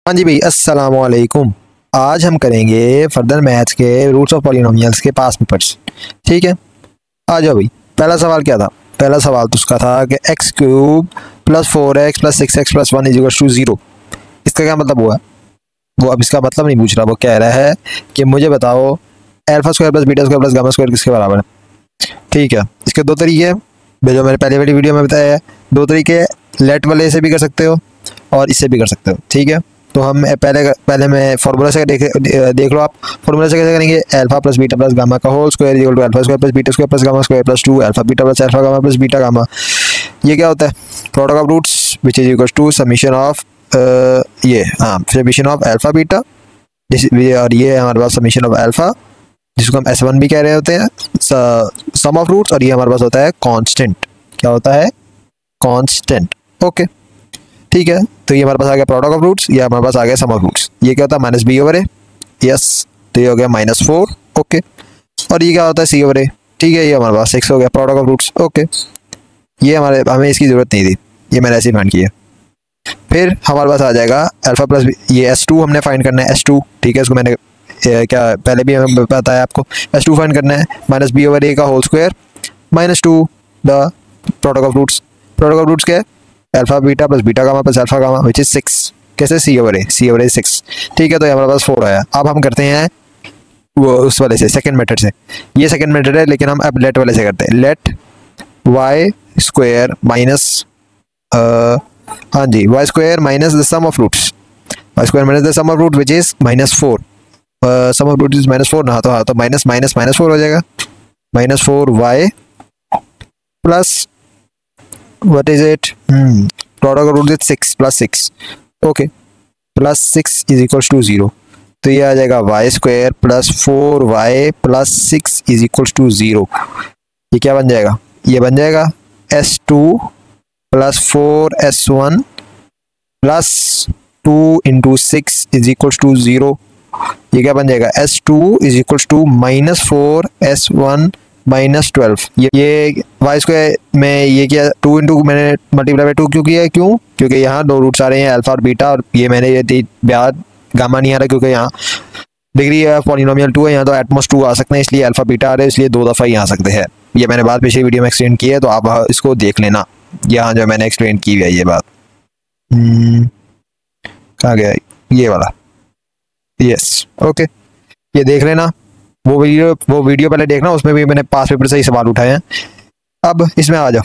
हाँ जी भाई, अस्सलाम वालेकुम। आज हम करेंगे फर्दर मैथ्स के रूट्स ऑफ पॉलिनोमियल्स के पास पेपर्स। ठीक है, आ जाओ भाई। पहला सवाल क्या था? पहला सवाल तो उसका था कि x cube plus 4x plus 6x plus 1 is to 0। इसका क्या मतलब हुआ? वो अब इसका मतलब नहीं पूछ रहा, वो कह रहा है कि मुझे बताओ alpha square plus beta square plus gamma square किसके बराबर है। ठीक है, इसके दो तरीके हैं, जो मैंने पहले वाली वीडियो में बताया है। दो तरीके, लेट वाले से भी कर सकते हो और इससे भी कर सकते हो। ठीक है, तो हम पहले मैं फार्मूला से देख लो आप। फार्मूला से कैसे करेंगे? Alpha plus beta plus gamma का whole square equal to alpha square plus beta square plus gamma square plus 2 alpha beta plus alpha gamma plus beta gamma. ये क्या होता है? Product of roots which is equal to summation of summation of alpha beta, और ये हमारे पास summation of alpha जिसको हम S1 भी कह रहे होते हैं, सम ऑफ रूट्स, और ये हमारे पास होता है कांस्टेंट। क्या होता है? कांस्टेंट। ओके, ठीक है, तो ये हमारे पास आ गया प्रोडक्ट ऑफ रूट्स, ये हमारे पास आ गया सम ऑफ रूट्स। ये क्या होता है? माइनस बी ओवर ए। यस, तो ये हो गया -4। ओके, और ये क्या होता है? सी ओवर ए। ठीक है, ये हमारे पास 6 हो गया प्रोडक्ट ऑफ रूट्स। ओके, ये हमें इसकी जरूरत नहीं थी, ये मैंने ऐसे ही फाइंड किया। फिर हमारे पास आ जाएगा अल्फा प्लस ये S2 हमने फाइंड करना है। S2, ठीक है, इसको मैंने क्या पहले भी हमें बताया आपको। S2 फाइंड करना है, माइनस बी ओवर ए का whole square -2 the product of roots. Product of roots क्या है? Alpha beta plus beta gamma plus alpha gamma which is 6। कैसे? C over A 6। ठीक है, तो हमारे पास 4 आया। अब हम करते हैं वो उस वाले से, सेकंड मेथड से। ये सेकंड मेथड है, लेकिन हम अब लेट वाले से करते हैं। लेट वाई स्क्वायर माइनस हाँ जी, y square minus the sum of roots, y square minus the sum of root which is -4। Sum of root is -4 ना, तो माइनस माइनस -4 हो जाएगा। -4 y plus what is it? Product of roots is 6 plus 6. Okay, plus 6 is equals to 0. तो ये आ जाएगा y square plus 4y plus 6 is equals to 0। ये क्या बन जाएगा? ये बन जाएगा S2 plus 4S1 plus 2 into 6 is equals to 0। ये क्या बन जाएगा? S2 is equals to -4S1 -12। ये वाई स्क्वायर में ये क्या 2 इंटू मैंने मल्टीप्लाई बाई 2 क्यों किया है? क्योंकि यहाँ दो रूट्स आ रहे हैं, अल्फा और बीटा, और ये मैंने ये ब्याज गामा नहीं आ रहा क्योंकि यहाँ डिग्री पॉलिनोमियल 2 है, यहाँ तो एटमोस्ट 2 आ सकते हैं, इसलिए अल्फा बीटा आ रहे हैं, इसलिए 2 दफ़ा ही आ सकते हैं। ये मैंने बात पिछली वीडियो में एक्सप्लेन की है, तो आप इसको देख लेना, यहाँ जो मैंने एक्सप्लेन की है ये बात। कहाँ गया ये वाला? यस, ओके, ये देख लेना। वो वीडियो पहले देखना, उसमें भी मैंने पास पेपर से ही सवाल उठाए हैं। अब इसमें आ जाओ।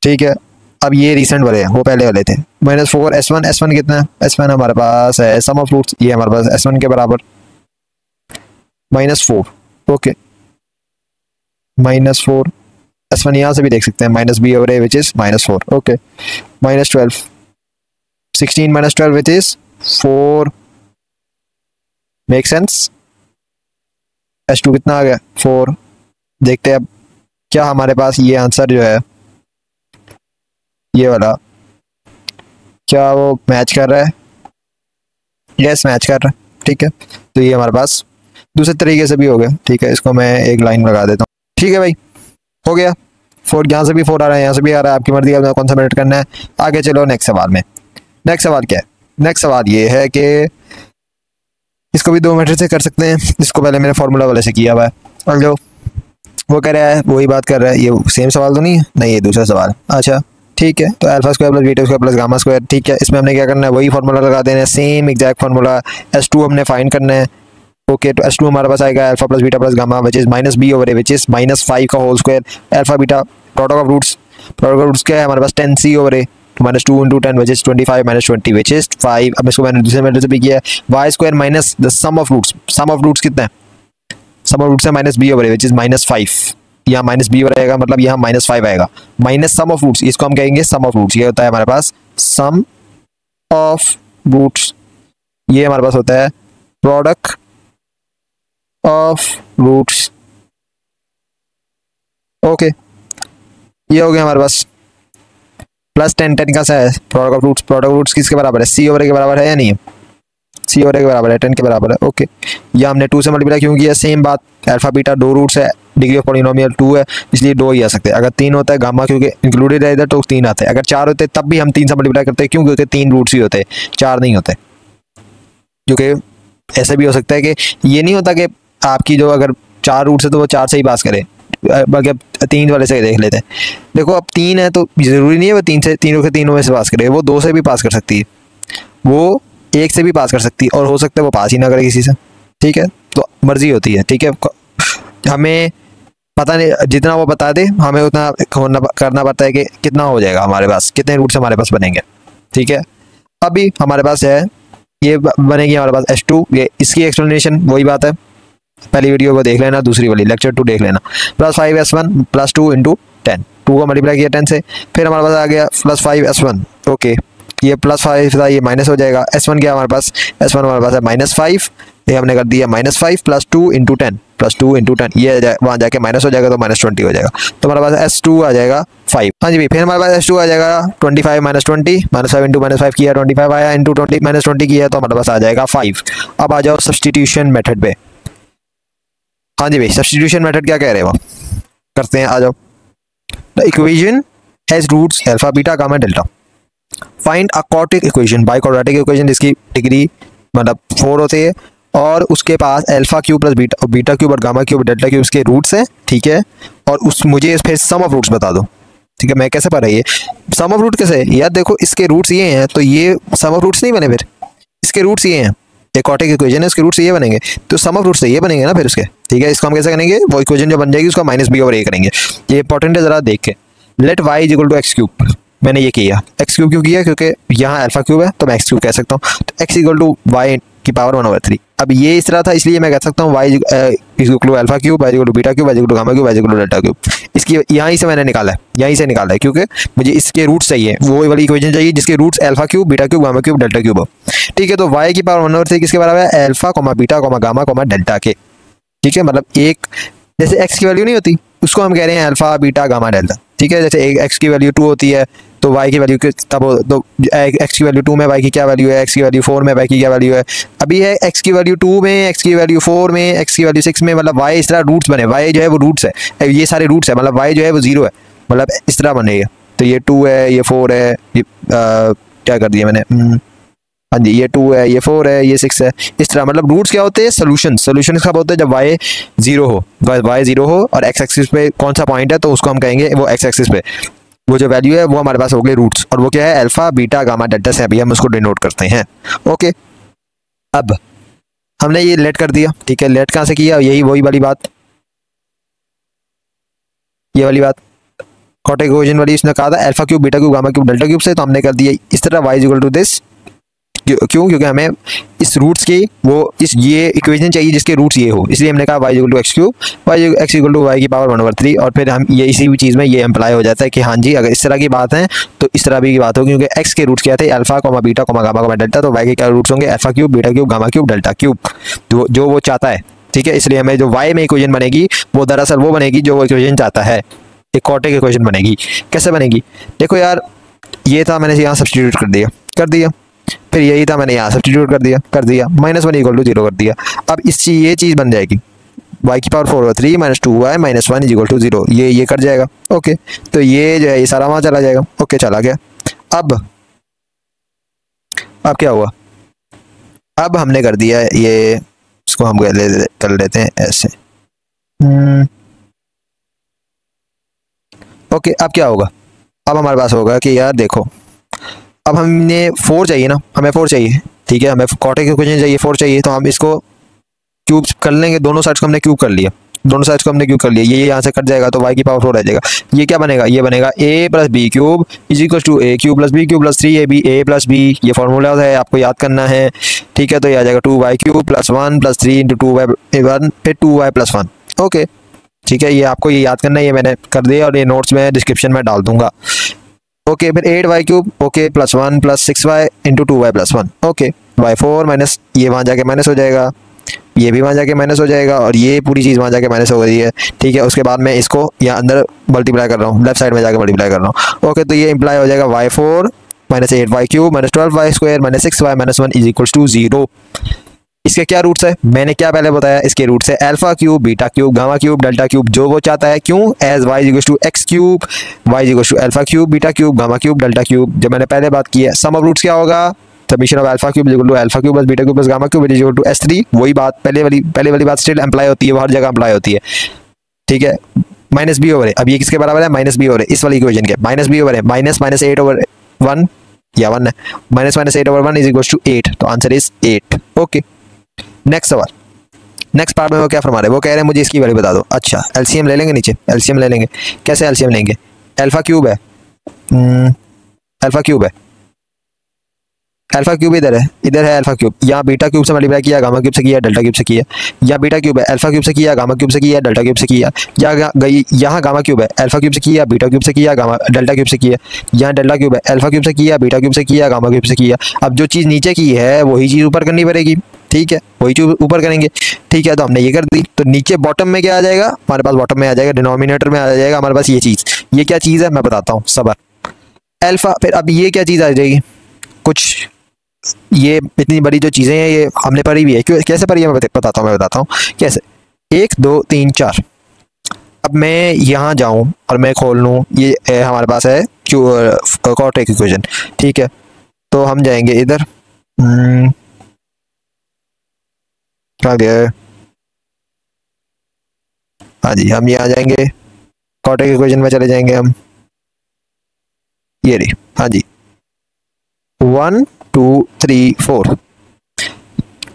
ठीक है, अब ये रिसेंट वाले हैं, वो पहले वाले थे। -4 S1 कितना है? S1 हमारे पास है सम ऑफ रूट्स, ये हमारे पास S1 के बराबर -4। ओके, -4 S1 यहाँ से भी देख सकते हैं, minus b over a which is -4। Okay, -12 16 -12 which is 4। Make sense? S2 कितना आ गया? 4। देखते हैं अब क्या हमारे पास ये आंसर जो है ये वाला, क्या वो मैच कर रहा है? यस, मैच कर रहा है। ठीक है, तो ये हमारे पास दूसरे तरीके से भी हो गया। ठीक है, इसको मैं एक लाइन लगा देता हूँ। ठीक है भाई, हो गया। 4 यहाँ से भी 4 आ रहा है, यहाँ से भी आ रहा है, आपकी मर्जी है कौन सा मेथड करना है। आगे चलो नेक्स्ट सवाल में। नेक्स्ट सवाल क्या है? नेक्स्ट सवाल ये है कि इसको भी 2 मेथड से कर सकते हैं। इसको पहले मैंने फार्मूला वाले से किया हुआ है, और जो वो कह रहा है वही बात कर रहा है। ये सेम सवाल तो नहीं है? नहीं, ये दूसरा सवाल। अच्छा, ठीक है, तो alpha square plus beta square plus gamma square. ठीक है, इसमें हमने क्या करना है? वही फार्मूला लगा देना है, सेम एग्जैक्ट फार्मूला। S2 हमने फाइंड करना है। ओके, तो S2 हमारे पास आएगा alpha plus beta plus gamma which is -b over a which is -5 का whole square. Alpha beta product of roots, product of roots क्या है हमारे पास? 10c over a -2 into 10 which is 25 -20 which is 5। अब इसको मैंने दूसरे मेथड से भी किया है। Y square minus the sum of roots, sum of roots कितना है? सम ऑफ रूट्स है -b over a which is -5। यहाँ -b ओवर आएगा, मतलब यहाँ -5 आएगा, माइनस सम ऑफ रूट्स, इसको हम कहेंगे सम ऑफ रूट्स। ये होता है हमारे पास सम ऑफ रूट्स, ये हमारे पास होता है प्रोडक्ट ऑफ रूट्स। ओके, ये हो गया हमारे पास प्लस 10 का सा है product of roots. Product of roots किसके बराबर है? सी ओवर ए के बराबर है या नहीं है? सी ओवर ए के बराबर है, 10 के बराबर है। ओके, ये हमने 2 से मल्टीप्लाई क्यों किया? सेम बात, अल्फा बीटा 2 रूट्स है, डिग्री ऑफ पॉलिनोमियल 2 है, इसलिए 2 ही आ सकते हैं। अगर 3 होता है गामा क्योंकि इंक्लूडेड है इधर, तो 3 आते हैं। अगर 4 होते तब भी हम 3 से मल्टीप्लाई करते हैं, क्यों? क्योंकि 3 रूट्स ही होते हैं, 4 नहीं होते। जो कि ऐसा भी हो सकता है कि ये नहीं होता कि आपकी जो अगर 4 रूट्स है तो वो 4 से ही पास करे, बल्कि अब 3 वाले से देख लेते हैं। देखो अब 3 है तो ज़रूरी नहीं है वो 3 से तीनों के तीनों में से पास करे, वो 2 से भी पास कर सकती है, वो 1 से भी पास कर सकती है, और हो सकता है वो पास ही ना करे किसी से। ठीक है, तो मर्जी होती है। ठीक है, हमें पता नहीं, जितना वो बता दे हमें उतना करना पड़ता है कि कितना हो जाएगा हमारे पास, कितने रूट्स हमारे पास बनेंगे। ठीक है, अभी हमारे पास है ये बनेगी हमारे पास S2, ये इसकी एक्सप्लेनेशन वही बात है, पहली वीडियो को देख लेना, दूसरी वाली लेक्चर 2 देख लेना। +5S1 +2 × 10, 2 को मल्टीप्लाई किया 10 से, फिर हमारे पास आ गया +5S1। ओके, ये +5 था, ये माइनस हो जाएगा। S1 क्या हमारे पास, S1 हमारे पास है -5, ये हमने कर दिया -5 +2 × 10, +2 × 10, ये वहाँ जाके माइनस हो जाएगा तो -20 हो जाएगा, तो हमारे पास S2 आ जाएगा 5। हाँ जी भाई, फिर हमारे पास S2 आ जाएगा 25 -20, -5 × -5 किया, 25 आया, × 20 -20 किया, तो हमारे पास आ जाएगा 5। अब आ जाओ सब्सटीट्यूशन मेथड पे। हाँ जी भाई, सब्सटीट्यूशन मेथड क्या कह रहे हो करते हैं, आ जाओ। The equation has roots alpha beta gamma delta, find a quadratic equation by quadratic equation जिसकी डिग्री मतलब 4 होती है, और उसके पास alpha cube plus beta cube और गामा क्यूब डेल्टा क्यूब उसके रूट्स हैं। ठीक है, और उस मुझे फिर सम ऑफ रूट्स बता दो। ठीक है, मैं कैसे पढ़ रही है सम ऑफ रूट कैसे, यार देखो इसके रूट्स ये हैं तो ये सम ऑफ रूट्स नहीं बने, फिर इसके रूट्स ये हैं, क्वाड्रेटिक इक्वेशन है, उसके रूट्स ये बनेंगे, तो सम ऑफ रूट्स से ये बनेंगे ना फिर उसके। ठीक है, इसको हम कैसे करेंगे, वो इक्वेशन जो बन जाएगी उसका -b/a करेंगे। ये इंपॉर्टेंट है, जरा देख के। लेट y = x3, मैंने ये किया x3 क्यों किया, क्योंकि यहाँ अल्फा क्यूब है तो मैं x3 कह सकता हूँ, तो x = y⁻1/3। अब ये इस तरह था, इसलिए मैं कह सकता हूँ y = alpha cube, y = beta cube, y = gamma cube, y = delta cube. इसकी यहीं से मैंने निकाला है, यहीं से निकाला है, क्योंकि मुझे इसके रूट्स चाहिए, वो वाली इक्वेशन चाहिए जिसके roots alpha cube, beta cube, gamma cube, delta cube हो। ठीक है, तो y⁻1/3 किसके बराबर है, अल्फा, बीटा, गामा, डेल्टा के। ठीक है, मतलब एक जैसे x की वैल्यू नहीं होती उसको हम कह रहे हैं अल्फा, बीटा, गामा, डेल्टा। ठीक है, जैसे एक x की वैल्यू 2 होती है तो y की वैल्यू तब तो x की वैल्यू 2 में y की क्या वैल्यू है, x की वैल्यू 4 में y की क्या वैल्यू है। अभी है x की वैल्यू 2 में, x की वैल्यू 4 में, x की वैल्यू 6 में, मतलब y इस तरह रूट्स बने, y जो है वो रूट्स है, ये सारे रूट्स है, मतलब y जो है वो 0 है, मतलब इस तरह बनेगा। तो ये 2 है, ये 4 है, ये क्या कर दिया मैंने, हाँ जी, ये 2 है, ये 4 है, ये 6 है, इस तरह। मतलब रूट्स क्या होते हैं, सोल्यूशन कब होते हैं, जब y 0 हो, y 0 हो और x एक्सिस पे कौन सा पॉइंट है तो उसको हम कहेंगे वो x एक्सिस पे वो जो वैल्यू है वो हमारे पास हो गए रूट्स, और वो क्या है, अल्फा, बीटा, गामा, डेल्टा से अभी हम उसको डिनोट करते हैं। ओके, अब हमने ये लेट कर दिया। ठीक है, लेट कहाँ से किया, यही वही वाली बात, ये वाली बात क्वाड्रेटिक इक्वेशन वाली, इसने कहा था alpha cube, beta cube, gamma cube, delta cube से, तो हमने कर दिया इस तरह y = दिस। क्यों, क्योंकि हमें इस रूट्स की ये इक्वेशन चाहिए जिसके रूट्स ये हो, इसलिए हमने कहा y = x3, x = y⁻1/3, और फिर हम ये इसी भी चीज़ में ये अप्लाई हो जाता है कि हाँ जी अगर इस तरह की बात है तो इस तरह भी की बात हो, क्योंकि x के रूट्स क्या थे, अल्फा, बीटा, गामा, डेल्टा, तो y के क्या रूट्स होंगे, alpha cube, beta cube, gamma cube, delta cube, जो वो चाहता है। ठीक है, इसलिए हमें जो y में इक्वेशन बनेगी वो दरअसल वो बनेगी जो वो इक्वेशन चाहता है, एक क्वाड्रेटिक इक्वेशन बनेगी। कैसे बनेगी, देखो यार, ये था, मैंने यहाँ सब्स्टिट्यूट कर दिया, फिर यही था, मैंने यहाँ सब्स्टिट्यूट कर दिया -1 = 0 कर दिया। अब ये चीज़ बन जाएगी y⁻4/3 -2y -1 = 0, ये कट जाएगा। ओके, तो ये जो है ये सारा वहाँ चला जाएगा। ओके, चला गया। अब क्या हुआ, अब हमने कर दिया ये, इसको हम कर लेते हैं ऐसे। ओके, अब क्या होगा, अब हमारे पास होगा कि यार देखो, अब हमने 4 चाहिए ना, हमें 4 चाहिए। ठीक है, हमें क्वाड्रेटिक इक्वेशन चाहिए, 4 चाहिए, तो हम इसको क्यूब कर लेंगे, दोनों साइड्स को हमने क्यूब कर लिया, ये यहाँ से कट जाएगा तो y⁻4 आ जाएगा। ये क्या बनेगा, ये बनेगा a + b³ = a³ + b³ + 3ab a + b, ये फॉर्मूला है, आपको याद करना है। ठीक है, तो ये आ जाएगा 2y³ + 1 + 3 × 2y1 फिर 2y + 1। ओके, ठीक है, ये आपको ये याद करना है, ये मैंने कर दिया और ये नोट्स में डिस्क्रिप्शन में डाल दूंगा। ओके, फिर 8y³ okay +1 + 6y × 2y + 1। Okay, y4 minus, ये वहाँ जाके माइनस हो जाएगा, ये भी वहाँ जाके माइनस हो जाएगा, और ये पूरी चीज़ वहाँ जाके माइनस हो गई है। ठीक है, उसके बाद मैं इसको यहाँ अंदर मल्टीप्लाई कर रहा हूँ, लेफ्ट साइड में जाके मल्टीप्लाई कर रहा हूँ। ओके, तो ये इम्प्लाई हो जाएगा y4 -8y³ -12y² -6y -1 = 0। इसके क्या रूट्स है, मैंने क्या पहले बताया, इसके रूट्स है alpha cube, beta cube, gamma cube, delta cube, जो वो चाहता है। क्यों, as y = x3, y = alpha cube, beta cube, gamma cube, delta cube. जब मैंने पहले बात की है, सम ऑफ रूट्स क्या होगा, summation of alpha cube equal to alpha cube plus beta cube plus gamma cube equal to S3। वही बात पहले वाली बात स्टिल अप्लाई होती है, वो हर जगह अप्लाई होती है, ठीक है। माइनस बी ओवर है, अब ये किसके बराबर है, माइनस बी ओवर है, इस वाली इक्वेशन के माइनस बी ओवर है, माइनस माइनस 8 ओवर 1 या 1 है, minus minus 8 over 1 is equal to 8, तो आंसर इज 8। ओके, नेक्स्ट सवाल, नेक्स्ट पार्ट में वो क्या फरमा रहे हैं, वो कह रहे हैं मुझे इसकी वैल्यू बता दो। अच्छा, एलसीएम ले लेंगे, नीचे एलसीएम ले लेंगे। कैसे एलसीएम लेंगे, अल्फा क्यूब है, अल्फा क्यूब है, अल्फा क्यूब इधर है अल्फा क्यूब, यहाँ बीटा क्यूब से मल्टीप्लाई किया, गामा क्यूब से किया, डेल्टा क्यूब से किया। यहाँ बीटा क्यूब है, अल्फा क्यूब से किया, गामा क्यूब से किया, डेल्टा क्यूब से किया। यहाँ गामा क्यूब है, अल्फा क्यूब से किया, बीटा क्यूब से किया, गामा डेल्टा क्यूब से किया। यहाँ डेल्टा क्यूब है, अल्फा क्यूब से किया, बीटा क्यूब से किया, गामा क्यूब से किया। अब जो चीज़ नीचे की है वही चीज़ ऊपर करनी पड़ेगी, ठीक है, वही चीज़ ऊपर करेंगे, ठीक है। तो हमने ये कर दी, तो नीचे बॉटम में क्या आ जाएगा हमारे पास, बॉटम में आ जाएगा डिनोमिनेटर में आ जाएगा हमारे पास ये चीज़। ये क्या चीज़ है मैं बताता हूँ, सबर अल्फा। फिर अब ये क्या चीज़ आ जाएगी, कुछ ये इतनी बड़ी जो चीज़ें हैं ये हमने पढ़ी भी है, क्यों कैसे पढ़ी है मैं बताता हूँ कैसे। 1 2 3 4, अब मैं यहाँ जाऊँ और मैं खोल लूँ, ये हमारे पास है क्वाड्रेटिक इक्वेशन, ठीक है। तो हम जाएंगे इधर, आ गया, हाँ जी, हम यहाँ जाएंगे क्वाड्रेटिक इक्वेशन में चले जाएंगे हम, ये रही, हाँ जी, 1 2 3 4।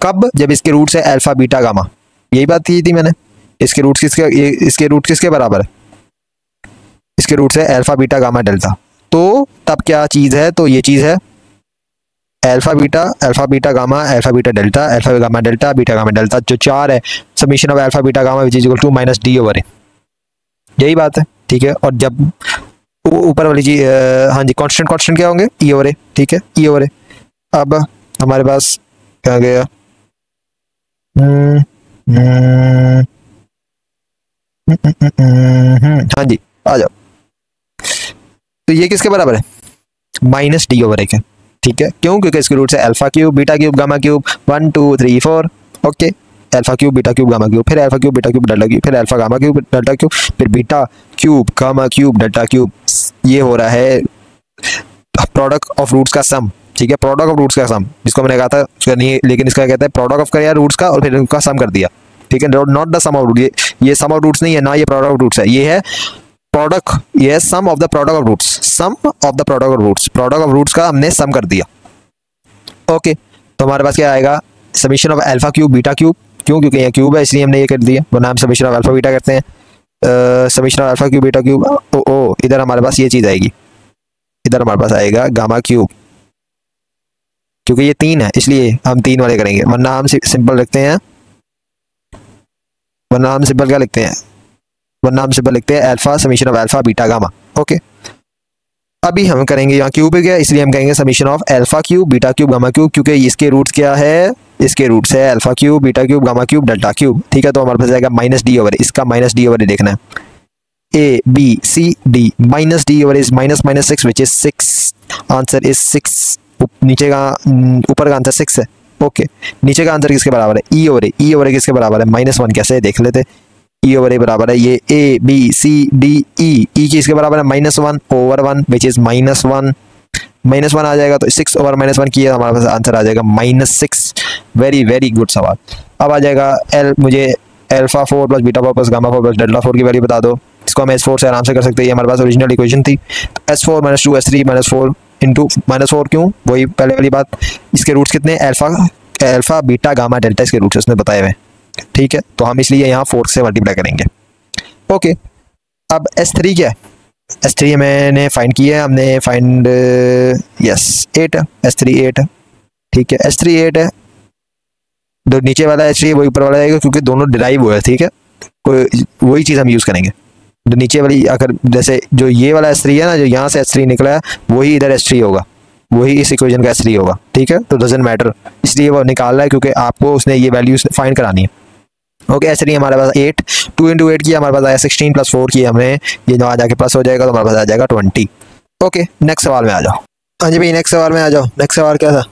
कब, जब इसके रूट्स है अल्फा बीटा गामा, यही बात की थी मैंने। इसके रूट्स इसके रूट किसके बराबर है, इसके रूट्स है अल्फा बीटा गामा डेल्टा। तो तब क्या चीज़ है, तो ये चीज़ है alpha beta gamma, alpha beta delta, alpha gamma delta, beta gamma delta, जो 4 है summation of alpha beta gamma which is equal to minus D over A, यही बात है, ठीक है। और जब ऊपर वाली चीज, हाँ जी, कांस्टेंट क्या होंगे, ई ओवर ए, ठीक है, ई ओवर ए। अब हमारे पास क्या गया, हाँ जी, आ जाओ। तो ये किसके बराबर है, माइनस डी ओवर ए के, ठीक है। क्यों, क्योंकि इसके रूट से alpha cube beta cube gamma cube 1 2 3 4, okay. Alpha cube beta cube gamma cube, फिर alpha cube beta cube delta cube, फिर alpha gamma cube delta cube, फिर beta cube gamma cube delta cube. ये हो रहा है product of roots का सम, ठीक है, प्रोडक्ट ऑफ रूट्स का सम, जिसको मैंने कहा था नहीं, लेकिन इसका कहते हैं प्रोडक्ट ऑफ कर रूट्स का और फिर उनका सम कर दिया, ठीक है। Not the sum of root, ये सम ऑफ रूट्स नहीं है ना, ये प्रोडक्ट ऑफ रूट्स है, ये है प्रोडक्ट, ये है sum of the product of roots, sum of the product of roots, product of roots का हमने सम कर दिया, ओके। तो हमारे पास क्या आएगा, summation of alpha cube beta cube, क्यों, क्योंकि यहाँ क्यूब है इसलिए हमने ये कर दिया, वरना हम समीशन ऑफ अल्फा बीटा करते हैं। Summation of alpha cube beta cube, ओ इधर हमारे पास ये चीज़ आएगी, इधर हमारे पास आएगा गामा क्यूब, क्योंकि ये 3 है इसलिए हम 3 वाले करेंगे, वरना हम सिंपल लिखते हैं, वरना हम सिंपल क्या लिखते हैं, वरना हम सिंपल लिखते हैं alpha summation of alpha beta gamma, okay. अभी हम करेंगे यहाँ क्यूब है क्या, इसलिए हम कहेंगे summation of alpha cube beta cube gamma cube, क्योंकि इसके रूट्स क्या है, इसके रूट्स है alpha cube beta cube gamma cube delta cube, ठीक है। तो हमारे पास आएगा माइनस डी ओवर, इसका माइनस डी ओवर देखना है, a b c d, minus D over is minus minus 6 which is 6, answer is 6। नीचे का ऊपर का आंसर 6 है, ओके। नीचे का आंसर किसके बराबर है, ई ओवर ए, ई ओवर ए किसके बराबर है, -1, कैसे देख लेते, ई ओवर ए बराबर है ये ए बी सी डी ई, ई किसके बराबर है -1 ओवर 1 विच इज -1, -1 आ जाएगा, तो 6 ओवर -1 किया हमारे पास आंसर आ जाएगा -6। वेरी वेरी गुड सवाल। अब आ जाएगा एल, मुझे alpha 4 plus beta 4 plus gamma 4 plus delta 4 की वैल्यू बता दो। इसको हम S4 से आराम से कर सकते हैं, ये हमारे पास ओरिजिनल इक्वेशन थी, S4 - 2 S3 - 4 इंटू -4, क्यों, वही पहले वाली बात। इसके रूट्स कितने, अल्फा बीटा गामा डेल्टा, इसके रूट्स उसने बताए हुए, ठीक है। तो हम इसलिए यहाँ 4 से मल्टीप्लाई करेंगे, ओके। अब S3 क्या है, S3 मैंने फाइंड किया है, हमने फाइंड यस 8 है, S3 8 है, ठीक है। S3 8 है, जो नीचे वाला S3 वही ऊपर वाला आएगा, क्योंकि दोनों डिराइव हुआ है, ठीक है। कोई वही चीज़ हम यूज़ करेंगे, जो नीचे वाली, अगर जैसे जो ये वाला S3 है ना, जो यहाँ से S3 निकला है वही इधर S3 होगा, वही इस इक्वेशन का S3 होगा, ठीक है। तो डजंट मैटर, इसलिए वो निकाल रहा है क्योंकि आपको उसने ये वैल्यूज फाइंड करानी है, ओके। S3 हमारे पास 8, 2 × 8 किया, हमारे पास आया 16 + 4 किया हमने, ये जो आ जाके प्लस हो जाएगा तो हमारे पास आ जाएगा 20, ओके। नेक्स्ट सवाल में आ जाओ, हाँ जी भाई, नेक्स्ट सवाल में आ जाओ। नेक्स्ट सवाल क्या था,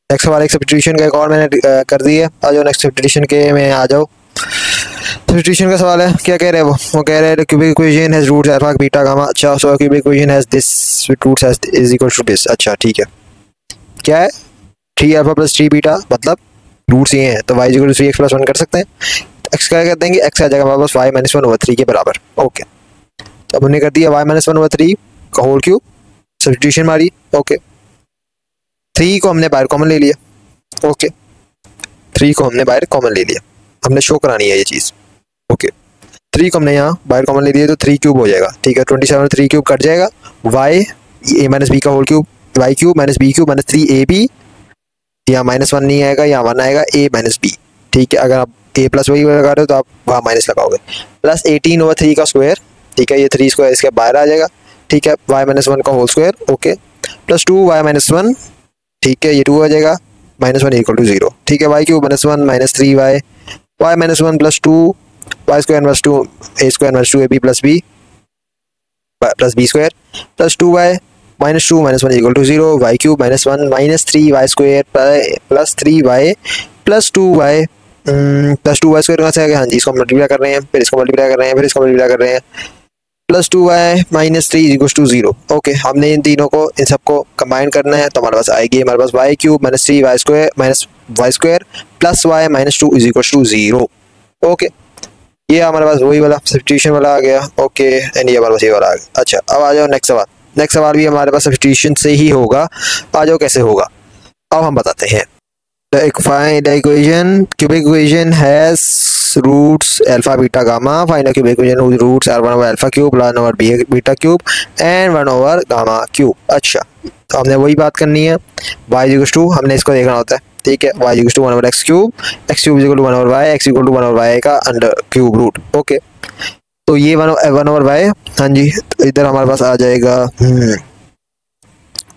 नेक्स्ट सवाल एक सब्स्टिट्यूशन का एक और मैंने कर दिया, आ जाओ नेक्स्ट सब्स्टिट्यूशन के में आ जाओ। सब्स्टिट्यूशन का सवाल है, क्या कह रहे हैं वो कह रहे हैं cubic equation has roots alpha beta gamma, अच्छा, so cubic equation has this roots has is equal to this, अच्छा ठीक है। क्या है, 3 अल्फा प्लस 3 बीटा, मतलब रूट्स ये हैं, तो y equal to 3x plus 1 कर सकते हैं। x क्या कर देंगे, x आ जाएगा हमारे पास y माइनस 1/3 के बराबर। ओके, तो अब हमने कर दिया y माइनस 1/3 का होल क्यूब, सब्स्टिट्यूशन मारी। ओके, 3 को हमने बाहर कॉमन ले लिया। ओके, 3 को हमने बाहर कॉमन ले लिया, हमने शो करानी है ये चीज़। ओके, 3 को हमने यहाँ बाहर कॉमन ले लिया तो 3 क्यूब हो जाएगा। ठीक है, 27 3 क्यूब कट जाएगा, y a माइनस बी का whole cube, y cube minus b cube minus 3ab, यहाँ -1 नहीं आएगा, यहाँ 1 आएगा, a माइनस बी। ठीक है, अगर आप a प्लस वही लगा रहे हो तो आप वहाँ माइनस लगाओगे, प्लस 18/3 का स्क्वायर। ठीक है, ये 3 स्क्वायर इसके बाहर आ जाएगा। ठीक है, y माइनस 1 का whole square. Okay, plus 2y minus 1। ठीक है, ये 2 आ जाएगा, -1 इक्वल टू 0। ठीक है, y cube minus 1 minus 3y, y minus 1 plus 2, y square minus 2, a square minus 2ab plus b plus b square plus 2y minus 2 minus 1 equal to 0, y cube minus 1 minus 3y square plus 3y plus 2y plus 2y square कहाँ से आ गया, हाँ जी, इसको multiply कर रहे हैं, फिर इसको मल्टीप्लाई कर रहे हैं, फिर इसको मल्टीप्लाई कर रहे हैं, plus 2y minus 3 equal to 0। Okay, हमने इन तीनों को, इन सबको कंबाइन करना है, तो हमारे पास आएगी हमारे पास y cube minus 3y square minus y square plus y minus 2 is equal to 0। Okay, ये हमारे पास वही वाला सब्स्टिट्यूशन वाला आ गया। ओके, एंड ये हमारे पास ये वाला आ गया। अच्छा, अब आ जाओ नेक्स्ट सवाल। नेक्स्ट सवाल भी हमारे पास सब्स्टिट्यूशन से ही होगा। आ जाओ कैसे होगा, अब हम बताते हैं। Find the equation, cubic equation has roots alpha, beta, gamma. Find the cubic equation whose roots are 1 over alpha cube, 1 over beta cube and 1 over gamma cube. अच्छा, तो हमने वही बात करनी है, y इक्वल टू, हमने इसको देखना होता है। ठीक है, y equal to 1 over x cube, x cube equal to 1 over y, x equal to 1 over y का अंडर क्यूब रूट। ओके, तो ये 1 over y, हाँ जी, तो इधर हमारे पास आ जाएगा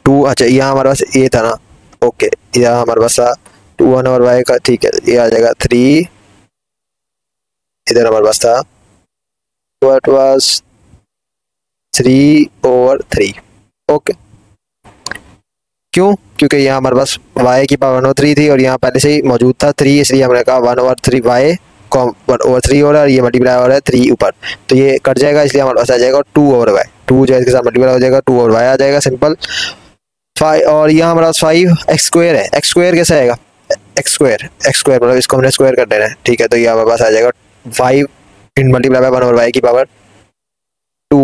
2। अच्छा, यहाँ हमारे पास ये था ना। ओके, यहाँ हमारे पास 2 1 over y का। ठीक है, ये आ जाएगा 3, इधर हमारे पास था what was 3 over 3। ओके, क्यों, क्योंकि यहाँ हमारे पास y की पावर 1 over 3 थी और यहाँ पहले से ही मौजूद था 3, इसलिए हमने कहा 1 over 3 y 1 over 3 हो रहा है, ये मल्टीप्लाई हो रहा है 3 ऊपर, तो ये कट जाएगा, इसलिए हमारे पास आ जाएगा 2 over y। 2 जो है इसके साथ मल्टीप्लाई हो जाएगा, 2 over y आ जाएगा सिंपल 5। और यहाँ हमारे पास 5x स्क्वायर है, x स्क्वायर कैसे आएगा, x स्क्वायर मतलब इसको हमने स्क्वायर कर देना है। ठीक है, तो ये हमारे पास आ जाएगा 5 इन मल्टीप्लाई बाय 1 over y की power 2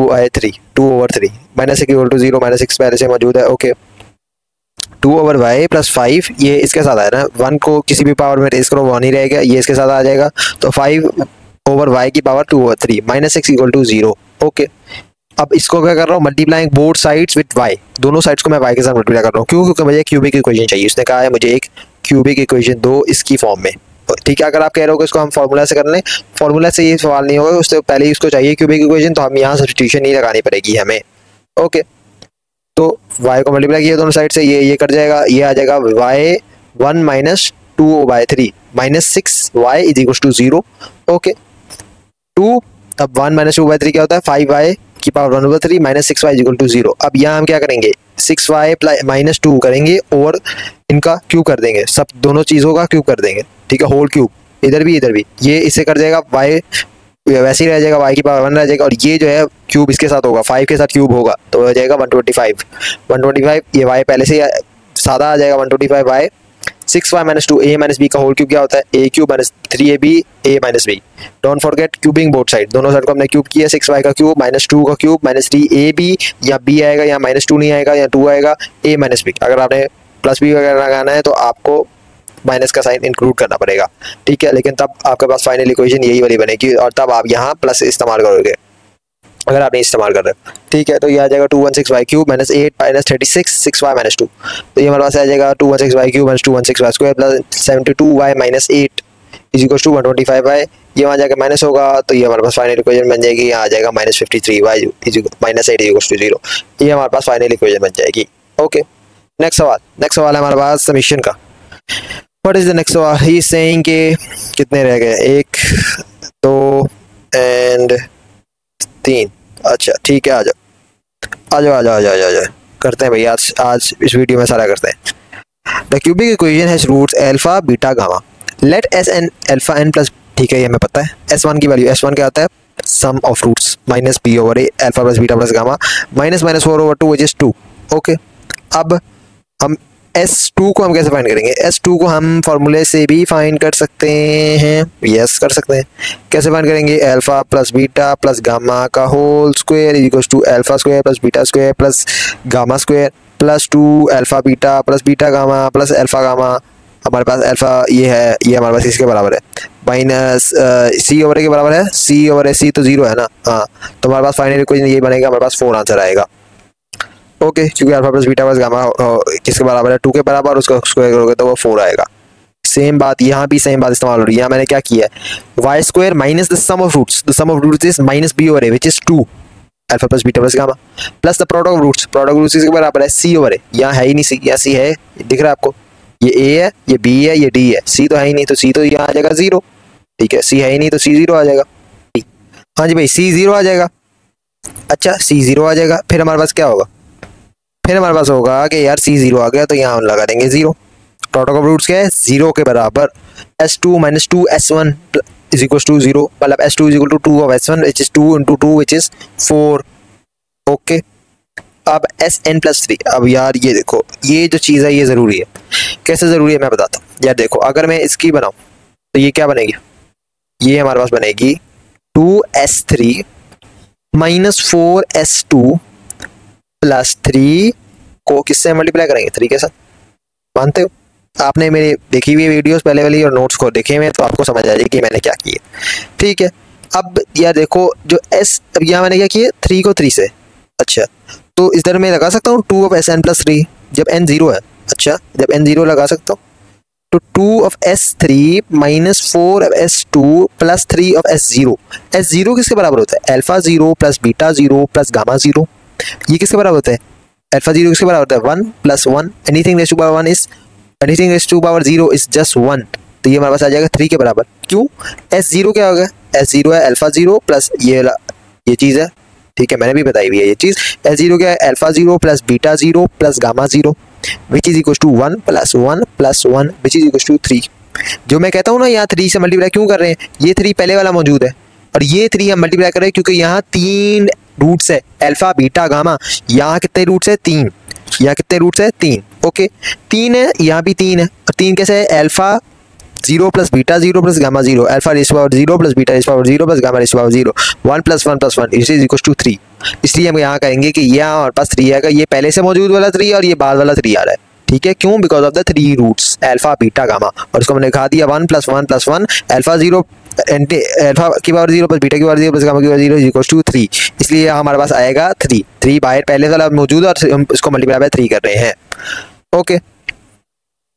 over 3 minus equal to 0, minus 6 पहले से मौजूद है। ओके, 2 over y प्लस 5, ये इसके साथ आया ना, 1 को किसी भी पावर में रेज करो 1 ही रहेगा, ये इसके साथ आ जाएगा, तो 5 over y की power 2 over 3 minus 6 equal to 0। Okay, अब इसको क्या कर रहा हूँ, multiplying both sides with y, दोनों साइड्स को मैं y के साथ मल्टीप्लाई कर रहा हूँ। क्यों, क्योंकि मुझे क्यूबिक इक्वेशन चाहिए। उसने कहा है मुझे एक क्यूबिक इक्वेशन दो इसकी फॉर्म में। ठीक है, अगर आप कह रहे हो कि इसको हम फार्मूला से कर लें, फार्मूला से ये सवाल नहीं होगा, उससे पहले ही उसको चाहिए क्यूबिक इक्वेशन, तो हम यहाँ सब्स्टिट्यूशन नहीं लगानी पड़ेगी हमें। ओके, तो y को मल्टीप्लाई किया दोनों साइड से, ये कट जाएगा, ये आ जाएगा y 1 minus 2/3 minus 6y is equal to 0। Okay, 2, अब 1 माइनस 2/3 क्या होता है, 5y की power 1 over 3 minus 6y equal to 0। अब यहाँ हम क्या करेंगे, 6y माइनस 2 करेंगे और इनका क्यूब कर देंगे, सब दोनों चीज़ों का क्यूब कर देंगे। ठीक है, होल क्यूब, इधर भी, ये इससे कर जाएगा, y वैसे ही रह जाएगा, y की पावर 1 रह जाएगा, और ये जो है क्यूब इसके साथ होगा, 5 के साथ क्यूब होगा, तो हो जाएगा 125। ये y पहले से सादा आ जाएगा 125y, 6y minus 2 a minus b का होल क्यूब क्या होता है, a cube minus 3ab a minus b. Don't forget cubing both side, दोनों साइड को हमने क्यूब किया, 6y का क्यूब माइनस 2 का क्यूब माइनस 3ab, या b आएगा, या माइनस 2 नहीं आएगा, या 2 आएगा, a माइनस बी। अगर आपने प्लस बी वगैरह लगाना है तो आपको माइनस का साइन इंक्लूड करना पड़ेगा। ठीक है, लेकिन तब आपके पास फाइनल इक्वेशन यही वाली बनेगी, और तब आप यहाँ प्लस इस्तेमाल करोगे अगर आप नहीं इस्तेमाल कर रहे हो। ठीक है, तो ये आ जाएगा 216y cube minus 8 minus 36 6y minus 2, तो ये हमारे पास आ जाएगा 216y cube minus 216y square plus 72y minus 8 is equal to 125y। ये वहाँ जाकर माइनस होगा, तो ये हमारे पास फाइनल इक्वेशन बन जाएगी, यहाँ आ जाएगा minus 53y minus 8 is equal to 0। ये हमारे पास फाइनल इक्वेशन बन जाएगी। ओके, नेक्स्ट सवाल है हमारे पास समीशन का। व्हाट इज द नेक्स्ट सवाल, ही इज सेइंग के कितने रह गए, 1 2 एंड 3। अच्छा ठीक है, आ जाओ करते हैं भाई, आज इस वीडियो में सारा करते हैं। The cubic equation has roots alpha beta gamma, let s n alpha n plus. ठीक है, ये हमें पता है, S1 की वैल्यू, S1 क्या आता है, sum of roots minus b over a alpha plus beta plus gamma minus 4 over 2 which is 2। Okay, अब हम S2 को हम कैसे फाइंड करेंगे? S2 को हम फॉर्मूले से भी फाइंड कर सकते हैं, यस कर सकते हैं। कैसे फाइंड करेंगे? Alpha plus beta plus gamma का whole square is equal to alpha square plus beta square plus gamma square plus 2 alpha beta plus beta gamma plus alpha gamma. हमारे पास अल्फा ये है, ये हमारे पास इसके बराबर है, माइनस सी ओवर ए के बराबर है, सी ओवर ए, सी तो जीरो है ना, हाँ, तो हमारे पास फाइनल इक्वेशन ये बनेगा, हमारे पास 4 आंसर आएगा। ओके, क्योंकि alpha plus beta plus gamma किसके बराबर है? 2 के बराबर, उसका स्क्वायर करोगे तो वो 4 आएगा। सेम बात यहाँ भी, सेम बात इस्तेमाल हो रही है। यहाँ मैंने क्या किया है, y square minus the sum of roots, the sum of roots is minus b over a which is 2 alpha plus beta plus gamma plus the product of roots, product of roots किसके बराबर है? C over a. यहाँ है ही नहीं सी, यहाँ सी है, दिख रहा है आपको, ये ए है, ये बी है, ये डी है, सी तो है ही नहीं, तो सी तो यहाँ आ जाएगा 0। ठीक है, सी है ही नहीं तो सी 0 आ जाएगा। हाँ जी भाई, सी 0 आ जाएगा। अच्छा, सी 0 आ जाएगा, फिर हमारे पास क्या होगा? फिर हमारे पास होगा कि यार सी 0 आ गया तो यहाँ हम लगा देंगे 0। प्रोडक्ट ऑफ रूट्स क्या है? 0 के बराबर S2 minus 2 S1 is equal to 0, मतलब S2 is equal to 2 of S1 which is 2 into 2 which is 4। Okay, अब Sn प्लस 3। अब यार ये देखो, ये जो चीज़ है ये ज़रूरी है। कैसे ज़रूरी है मैं बताता हूँ यार। देखो, अगर मैं इसकी बनाऊँ तो ये क्या बनेगी? ये हमारे पास बनेगी 2S3 माइनस 4S2 प्लस 3 को किससे मल्टीप्लाई करेंगे? 3 के साथ। मानते हो? आपने मेरी देखी हुई वीडियोस पहले वाली और नोट्स को देखे हुए तो आपको समझ आ जाएगी कि मैंने क्या किया। ठीक है, अब यार देखो, जो S, अब यहाँ मैंने क्या किया? 3 को 3 से, अच्छा, तो इस दर में लगा सकता हूँ 2 ऑफ Sn प्लस 3 जब n 0 है। अच्छा, जब n 0 लगा सकता हूँ तो 2 of S3 minus 4 of S2 plus 3 of S0। S0 किसके बराबर होता है? Alpha 0 plus beta 0 plus gamma 0। ये किसके बराबर होता है? अल्फा 0 किसके बराबर होता है? 1 plus 1, anything raise to power 1 is, anything raise to power 0 is just 1, तो ये हमारे पास आ जाएगा 3 के बराबर। क्यों? S0 क्या होगा? S0 है अल्फा 0 प्लस ये चीज़ है। ठीक है, मैंने भी बताई हुई है ये चीज़। S0 क्या है? Alpha 0 plus beta 0 plus gamma 0 which is equal to 1 plus 1 plus 1 which is equal to 3। जो मैं कहता हूँ ना, यहाँ 3 से मल्टीप्लाई क्यों कर रहे हैं? ये 3 पहले वाला मौजूद है और ये 3 हम मल्टीप्लाई कर रहे हैं क्योंकि यहाँ 3 रूट्स है, अल्फा बीटा गामा। यहाँ कितने रूट्स है? 3। यहाँ कितने रूट्स है? 3। ओके, 3 है, यहाँ भी 3 है, और 3 कैसे है? Alpha 0 plus beta 0 plus gamma 0, alpha raise to power 0 plus beta raise to power 0 plus gamma raise to power 0, 1 plus 1 plus 1 is equal to 3। इसलिए हम यहाँ कहेंगे कि यहाँ हमारे पास 3 आएगा, ये पहले से मौजूद वाला 3 और ये बाद वाला 3 आ रहा है। ठीक है, क्यों? Because of the 3 roots alpha beta gamma, और इसको मैंने दिखा दिया 1 प्लस 1 प्लस 1 अल्फा 0 अल्फा की पावर 0 प्लस बीटा की पावर 0 प्लस गामा की पावर 0 इज इक्वल टू 3। इसलिए हमारे पास आएगा 3 बाहर पहले वाला मौजूद है और हम इसको मल्टीप्लाई बाय 3 कर रहे हैं। ओके,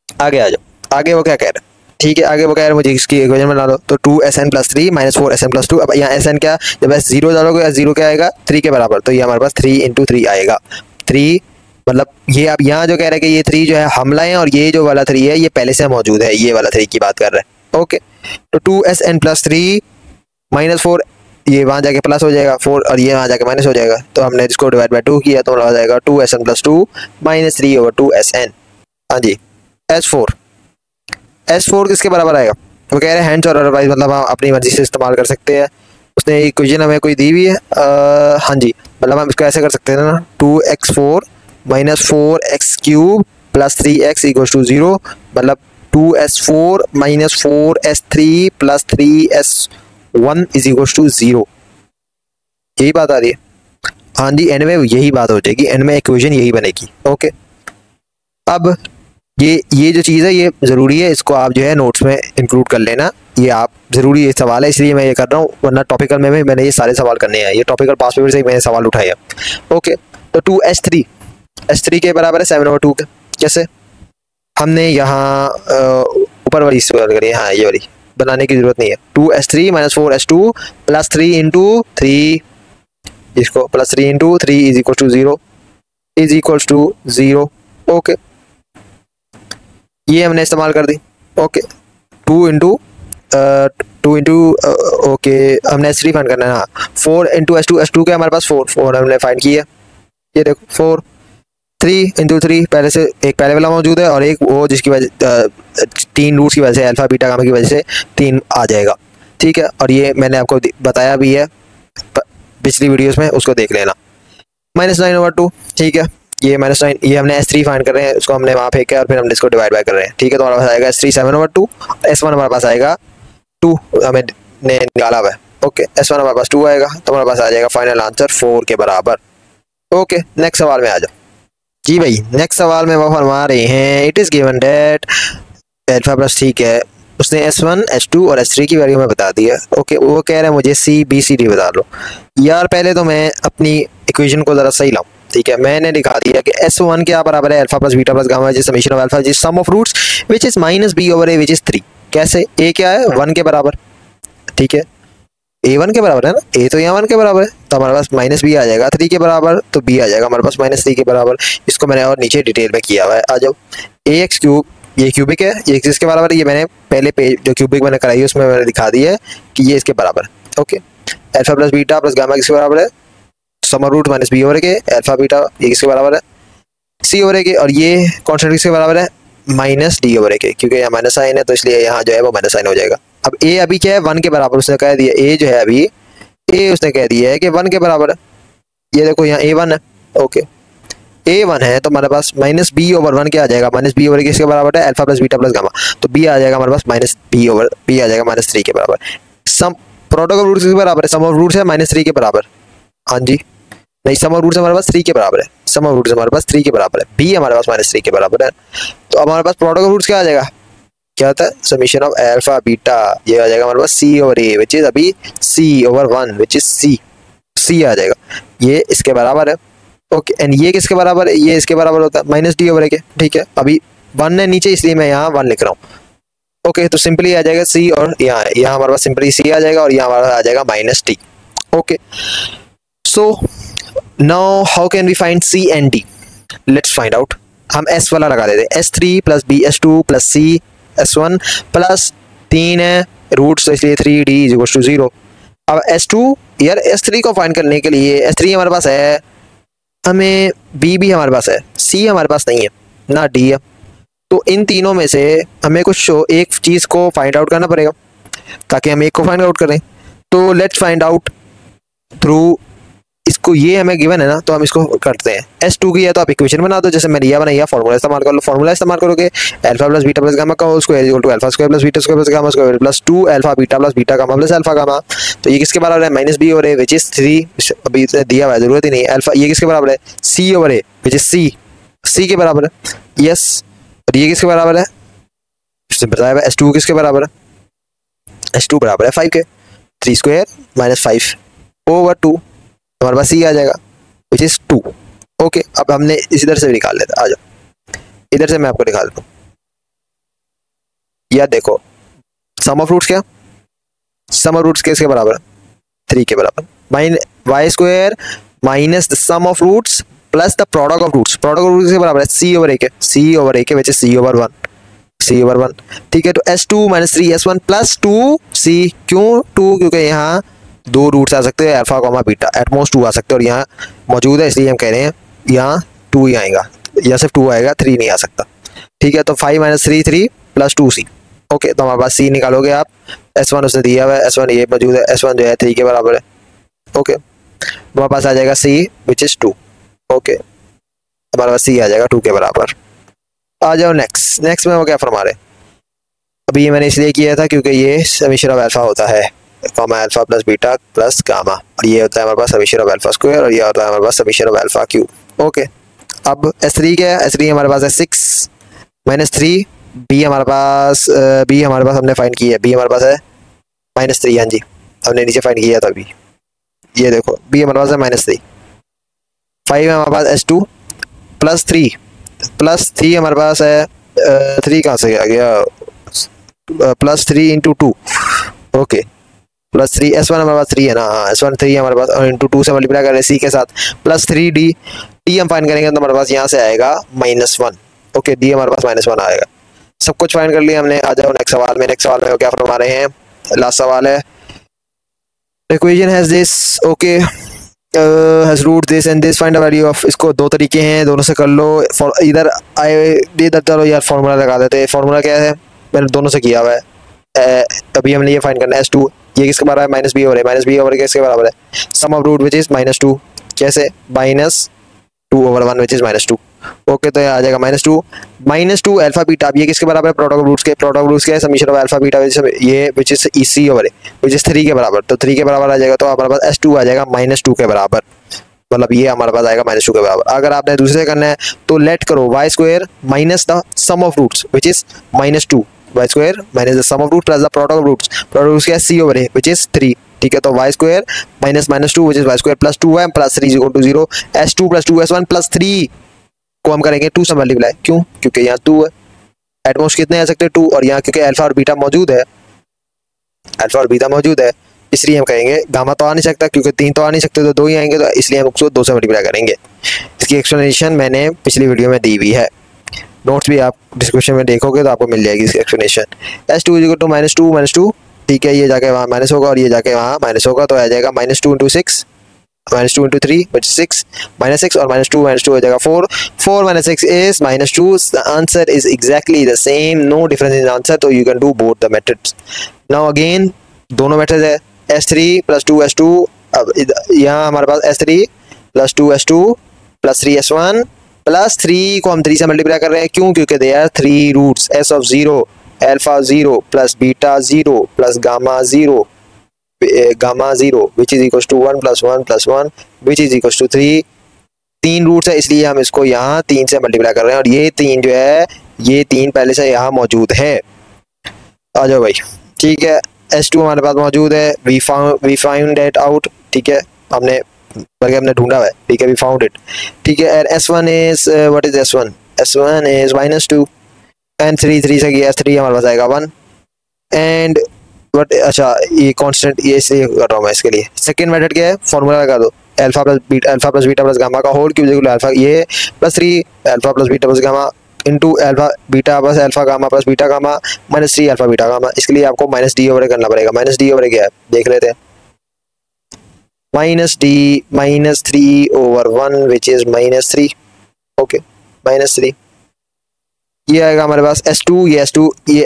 आगे आ जाओ। आगे वो क्या कह रहे हैं? ठीक है, आगे वो कह रहे हैं मुझे इसकी इक्वेशन बना लो, तो 2Sn plus 3 minus 4Sn plus 2। अब यहाँ Sn क्या, जब S0 डालोगे S0 क्या आएगा? 3 के बराबर, तो ये हमारे पास 3 इंटू 3 आएगा। 3 मतलब ये, अब यहाँ जो कह रहे हैं कि ये 3 जो है हम लाएं और ये जो वाला 3 है ये पहले से मौजूद है, ये वाला 3 की बात कर रहे हैं। ओके, तो 2Sn प्लस 3 माइनस 4, ये वहाँ जाके प्लस हो जाएगा 4 और ये वहाँ जाके माइनस हो जाएगा, तो हमने इसको डिवाइड बाय 2 किया तो आ जाएगा 2Sn plus 2 minus 3 over 2Sn। हाँ जी, S4 किसके बराबर आएगा? वो कह रहे हैं हैंड्स और अदरवाइज, मतलब हम अपनी मर्जी से इस्तेमाल कर सकते हैं। उसने इक्वेशन हमें कोई दी हुई है, हाँ जी, मतलब हम इसको ऐसे कर सकते हैं ना, 2x4 minus 4x cube plus 3x equal to 0, मतलब 2s4 minus 4s3 plus 3s1 is equal to 0। यही बात आ रही है? हाँ जी, एंड में यही बात हो जाएगी, एंड में इक्वेशन यही बनेगी। ओके, अब ये जो चीज़ है ये ज़रूरी है, इसको आप जो है नोट्स में इंक्लूड कर लेना। ये आप ज़रूरी ये सवाल है, इसलिए मैं ये कर रहा हूँ, वरना टॉपिकल में भी मैंने ये सारे सवाल करने हैं। ये टॉपिकल पास पेपर से मैंने सवाल उठाए हैं। ओके, तो 2S3 के बराबर है 7 ओवर 2 के। कैसे? हमने यहाँ ऊपर वाली सवाल करी, हाँ ये वाली बनाने की ज़रूरत नहीं है। 2S3 minus 4S2 plus 3 into 3, इसको plus 3 into 3 is equal to 0 is equal to 0। Okay, ये हमने इस्तेमाल कर दी। ओके, 2 इंटू ओके, हमने S3 फाइंड करना है। हाँ, 4 इंटू S2 के हमारे पास 4 हमने फाइंड किया। ये देखो 4, 3 इंटू 3, पहले से एक पहले वाला मौजूद है और एक वो जिसकी वजह 3 रूट्स की वजह से अल्फा बीटा गामा की वजह से 3 आ जाएगा। ठीक है, और ये मैंने आपको बताया भी है पिछली वीडियोस में, उसको देख लेना। -9 ओवर 2, ठीक है, ये -9, ये हमने S3 फाइंड कर रहे हैं, उसको हमने वहाँ फेंका और फिर हमने इसको डिवाइड बाय कर रहे हैं। ठीक है, तो हमारे पास आएगा S3 7/2, S1 हमारे पास आएगा 2, हमें ने निकाला हुआ है। ओके, S1 हमारे पास 2 आएगा, तो हमारे पास आ जाएगा फाइनल आंसर 4 के बराबर। ओके, नेक्स्ट सवाल में आ जाओ। जी भाई, नेक्स्ट सवाल में वो फरमा रहे हैं, it is given that alpha plus, ठीक है, उसने S1, S2 और S3 की वैल्यू में बता दी है। ओके, वो कह रहे हैं मुझे C B C D बता लो। यार पहले तो मैं अपनी इक्वेशन को ज़रा सही लाऊं। ठीक है, मैंने दिखा दिया कि S1 क्या बराबर है alpha plus beta plus gamma जिस समेशन ऑफ अल्फा जिस sum of roots which is -b/a which is 3। कैसे? A क्या है? 1 के बराबर। ठीक है, A 1 के बराबर है ना, A तो यहाँ 1 के बराबर है, तो हमारे पास -b आ जाएगा 3 के बराबर, तो b आ जाएगा हमारे पास -3 के बराबर। इसको मैंने और नीचे डिटेल में किया हुआ है, आ जाओ। ax3, ये क्यूबिक है, ये किसके बराबर है? ये मैंने पहले पेज जो क्यूबिक मैंने कराई है उसमें मैंने दिखा दिया है कि ये इसके बराबर है। Okay, alpha plus beta plus gamma किसके बराबर है? सम रूट -b/a, अल्फा बीटा ये किसके बराबर है? c/a, और ये कॉन्स्टेंट किसके बराबर है? -d/a, क्योंकि यहाँ माइनस साइन है तो इसलिए यहाँ जो है वो माइनस साइन हो जाएगा। अब a अभी क्या है? 1 के बराबर, उसने कह दिया a जो है अभी a उसने कह दिया है कि 1 के बराबर है। ये देखो यहाँ a1 है। ओके, a1 है तो हमारे पास -b/1 क्या आ जाएगा? -b/a किसके बराबर है? Alpha plus beta plus gamma, तो b आ जाएगा हमारे पास -b आ जाएगा -3 के बराबर। सम प्रोडक्ट ऑफ रूट्स किसके बराबर है? सम ऑफ रूट्स है -3 के बराबर। हाँ जी, नहीं, सम ऑफ रूट्स हमारे पास 3 के बराबर है, सम ऑफ रूट्स हमारे पास 3 के बराबर है, b हमारे पास -3 के बराबर है। तो अब हमारे पास प्रोडक्ट ऑफ रूट्स क्या आ जाएगा? क्या होता है? समेशन ऑफ अल्फा बीटा, ये आ जाएगा हमारे पास c/a विच इज अभी c/1 विच इज c आ जाएगा, ये इसके बराबर है। ओके, एंड ये किसके बराबर है? ये इसके बराबर होता है -d/a के। ठीक है, अभी 1 है नीचे इसलिए मैं यहाँ 1 लिख रहा हूँ। ओके, तो सिंपली आ जाएगा c, और यहाँ हमारे पास सिंपली c आ जाएगा और यहाँ हमारा आ जाएगा -t। Okay, so now how can we find c and d? Let's find out. हम s वाला लगा देते हैं, S3 plus b S2 plus c S1 plus 3 है रूट्स, तो इसलिए 3d = 0। अब S2, यार S3 को फाइंड करने के लिए S3 हमारे पास है, हमें b भी हमारे पास है, c हमारे पास नहीं है ना, d है। तो इन तीनों में से हमें कुछ एक चीज़ को फाइंड आउट करना पड़ेगा ताकि हम एक को फाइंड आउट करें। तो लेट्स फाइंड आउट थ्रू इसको, ये हमें गिवन है ना, तो हम इसको करते हैं। S2 की है तो आप इक्वेशन बना दो, जैसे मैंने यह बनाया, फॉर्मूला इस्तेमाल कर लो। फॉर्मूला इस्तेमाल करोगे alpha plus beta plus gamma का whole square equal to alpha square plus beta square plus gamma square plus 2 alpha beta gamma plus alpha gamma. तो ये किसके बराबर है? -b/a विच इज 3, अभी दिया हुआ है, जरूरत ही नहीं। अल्फा ये किसके बराबर है? c/a विच इज c के बराबर है, यस। और ये किसके बराबर है? बताया हुआ S2 किसके बराबर है? S2 बराबर है 5 के, 3 स्क्वायर -5/2, हमारे पास c आ जाएगा विच इज 2। ओके, अब हमने इधर से भी निकाल लेते, आ जाओ इधर से मैं आपको दिखा देता हूँ। यार देखो, सम ऑफ रूट्स क्या? सम ऑफ रूट्स किसके बराबर है? 3 के बराबर। y square minus the sum of roots plus the product of roots, product of roots किसके बराबर है? c/a के, c/a के विच इज c/1। ठीक है, तो S2 - 3 S1 प्लस 2c, क्यों 2? क्योंकि यहाँ 2 रूट्स आ सकते हैं, अल्फा कॉमा बीटा, एटमोस्ट 2 आ सकते हैं, और यहाँ मौजूद है इसलिए हम कह रहे हैं यहाँ 2 ही आएगा, या सिर्फ 2 आएगा, 3 नहीं आ सकता। ठीक है, तो 5 - 3 3 प्लस 2c। ओके, तो हमारे पास c निकालोगे आप। S1 उसने दिया हुआ है, S1 ये मौजूद है, S1 जो है 3 के बराबर है। ओके, हमारे पास आ जाएगा c विच इज 2। ओके, हमारे पास c आ जाएगा 2 के बराबर। आ जाओ नेक्स्ट में वो क्या फरमा रहे हैं? अभी ये मैंने इसलिए किया था क्योंकि ये समेशन ऑफ अल्फा होता है, comma alpha plus beta plus gamma, और ये होता है हमारे पास समेशन ऑफ अल्फा स्क्वायर, और ये होता है हमारे पास summation of alpha cube. Okay, अब S3 क्या है? S3 हमारे पास है 6 - 3, b हमारे पास हमने फाइंड किया है, b हमारे पास है -3। हाँ जी, हमने नीचे फाइंड किया था अभी, ये देखो b हमारे पास है -3। 5 हमारे पास S2 प्लस 3 हमारे पास है, 3 कहाँ से आ गया? +3 × 2। ओके, +3 S1 हमारे पास 3 है ना, हाँ S1 3 हमारे पास, और × 2 से मल्टीप्लाई करें c के साथ, प्लस 3d, d हम फाइंड करेंगे तो हमारे पास यहाँ से आएगा -1। ओके, d हमारे पास -1 आएगा। सब कुछ फाइंड कर लिया हमने। आ जाओ नेक्स्ट सवाल में। नेक्स्ट सवाल में क्या फरमा रहे हैं? लास्ट सवाल है, equation has this, okay, has root this and this, find the value of. इसको 2 तरीके हैं, दोनों से कर लो। इधर चलो यार फॉर्मूला लगा देते हैं। फॉर्मूला क्या है? मैंने दोनों से किया हुआ है। अभी हमने ये फाइंड करना है S2, ये किसके बराबर है? -b/a किसके बराबर है? Sum of root which is -2। कैसे? 2/1 विच इज -2। ओके, तो ये आ जाएगा -2 अल्फा बीटा। अब ये किसके बराबर है? प्रोडक्ट ऑफ रूट्स के। प्रोडक्ट ऑफ रूट्स क्या है? समीशन ऑफ अल्फा बीटा ये which is EC over which is 3 के बराबर। तो 3 के बराबर आ जाएगा, तो हमारे पास S2 आ जाएगा -2 के बराबर। मतलब ये हमारे पास आएगा -2 के बराबर। अगर आपने दूसरे करना है तो लेट करो y square minus the sum of roots which is -2, y square minus the sum of root plus the product of roots. Product roots क्या है? C over A which is 3। ठीक है, तो y square minus -2 which is y square plus 2y plus 3 equal to 0। S2 plus 2S1 plus 3 को हम करेंगे 2 से multiply. क्यों? क्योंकि यहाँ 2 है, एटमोस्ट कितने आ सकते हैं? 2। और यहाँ क्योंकि अल्फा और बीटा मौजूद है, अल्फा और बीटा मौजूद है, इसलिए हम कहेंगे गामा तो आ नहीं सकता, क्योंकि 3 तो आ नहीं सकते, तो 2 ही आएंगे, तो इसलिए हम उसको 2 से मल्टीप्लाई करेंगे। इसकी एक्सप्लेनेशन मैंने पिछली वीडियो में दी हुई है, नोट्स भी आप डिस्क्रिप्शन में देखोगे तो आपको मिल जाएगी इसकी एक्सप्लेनेशन। S2 equal to -2। ठीक है, ये जाके वहाँ माइनस होगा और ये जाके वहाँ माइनस होगा, तो आ जाएगा -2 × 6 -2 × 3 which is 6 -6 और -2 हो जाएगा 4 -6 is -2। the answer is exactly the same, no difference in the answer, so you can do both the methods। now again दोनों मेथड है S3 + 2S2। अब यहाँ हमारे पास S3 + 2S2 + 3S1 + 3 को हम 3 से मल्टीप्लाई कर रहे हैं। क्यों? क्योंकि they are 3 roots, S of 0 alpha 0 + beta 0 + gamma 0 which is equals to 1 + 1 + 1 which is equals to 3। 3 roots है, इसलिए हम इसको यहाँ 3 से मल्टीप्लाई कर रहे हैं, और ये 3 जो है, ये 3 पहले से यहाँ मौजूद है। आ जाओ भाई। ठीक है, S2 हमारे पास मौजूद है, we found it out। ठीक है, हमने बल्कि हमने ढूंढा है। ठीक है, we found it। ठीक है, and S1 is what is S1? S1 is -2 and 3 से गया, 3 हमारे पास आएगा 1 and बट अच्छा ये कांस्टेंट, ये इसलिए कर रहा हूँ मैं इसके लिए। सेकंड मेथड क्या है? फॉर्मूला लगा दो, alpha plus beta plus gamma का होल क्यूब इक्वल अल्फा, ये +3 alpha plus beta plus gamma into alpha beta plus alpha gamma plus beta gamma -3 alpha beta gamma. इसके लिए आपको -d ओवर करना पड़ेगा। -d ओवर क्या है देख लेते हैं। -d -3/1 which is -3। ओके, -3 ये आएगा हमारे पास S2, ये